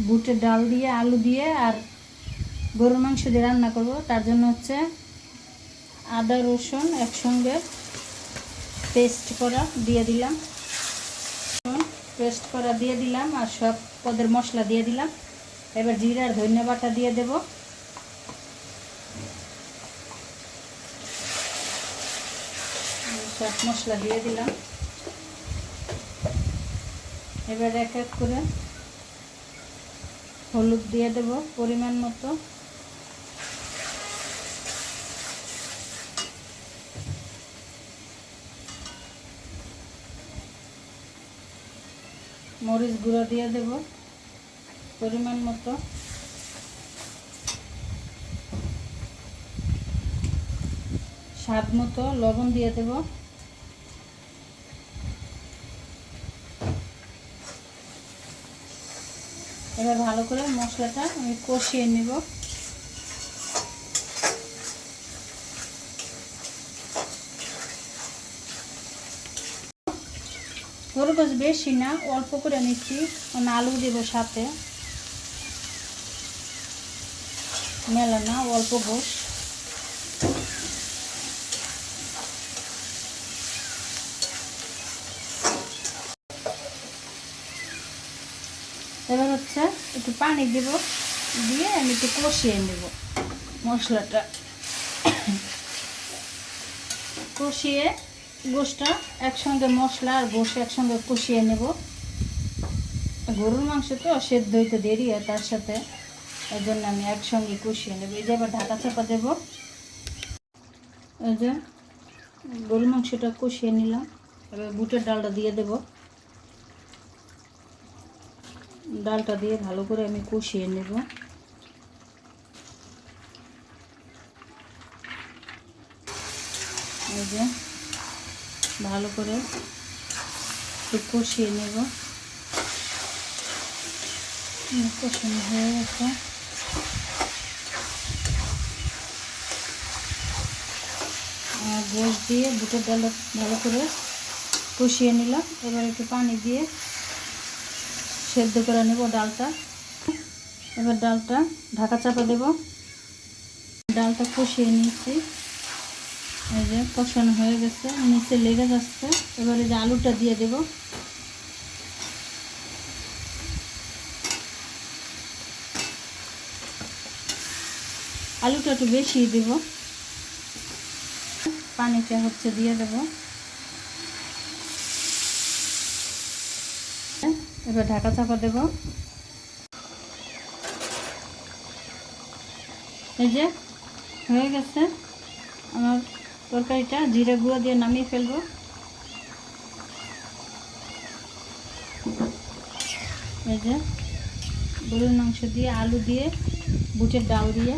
বুটের ডাল দিয়ে আলু দিয়ে আর গরুর মাংস দিয়ে রান্না করব। তার জন্য হচ্ছে আদা রসুন একসঙ্গে পেস্ট করা দিয়ে দিলাম, আর সব পদের মশলা দিয়ে দিলাম। এবার জিরা আর ধনিয়া বাটা দিয়ে দেব। সব মশলা দিয়ে দিলাম। এবার এক এক করে হলুদ দিয়ে দেব পরিমাণ মতো, মরিচ গুঁড়ো দিয়ে দেব পরিমাণ মতো, স্বাদ মতো লবণ দিয়ে দেব। এবার ভালো করে মশলাটা আমি কষিয়ে নেব। গরুর গোশ বেশি না, অল্প করে নিচ্ছি, আলু দেব সাথে, মেলা না, অল্প গোশ। এবার হচ্ছে একটু পানি দেব, দিয়ে আমি একটু কষিয়ে নেব মশলাটা। কষিয়ে গোশটা একসঙ্গে, মশলা আর গোশ একসঙ্গে কষিয়ে নেব। গরুর মাংস তো সেদ্ধ হইতে দেরি হয় তার সাথে, এই জন্য আমি একসঙ্গে কষিয়ে নেব। এই যে এবার ঢাকা চাপা দেব। এই যে গরুর মাংসটা কষিয়ে নিলাম। এবার বুটের ডালটা দিয়ে দেব। ডালটা দিয়ে ভালো করে আমি কষিয়ে নেব। এই যে ভালো করে একটু কষিয়ে নেব। কষানো হয়ে গেছে। আর গোশ দিয়ে বুটের ডাল ভালো করে কষিয়ে নিলাম। এবার একটু পানি দিয়ে সেদ্ধ করে নেব ডালটা। এবার ডালটা ঢাকা চাপা দেব। ডালটা কষিয়ে নিয়েছি, এই যে কষানো হয়ে গেছে, নিচে লেগে যাচ্ছে। এবার এই যে আলুটা দিয়ে দেব। আলুটা একটু বেশি দেব। পানিটা হচ্ছে দিয়ে দেব। এবার ঢাকা চাপা দেব। এই যে হয়ে গেছে আমার তরকারিটা। জিরা গুঁড়ো দিয়ে নামিয়ে ফেলবো। এই যে গরুর মাংস দিয়ে, আলু দিয়ে, বুটের ডাল দিয়ে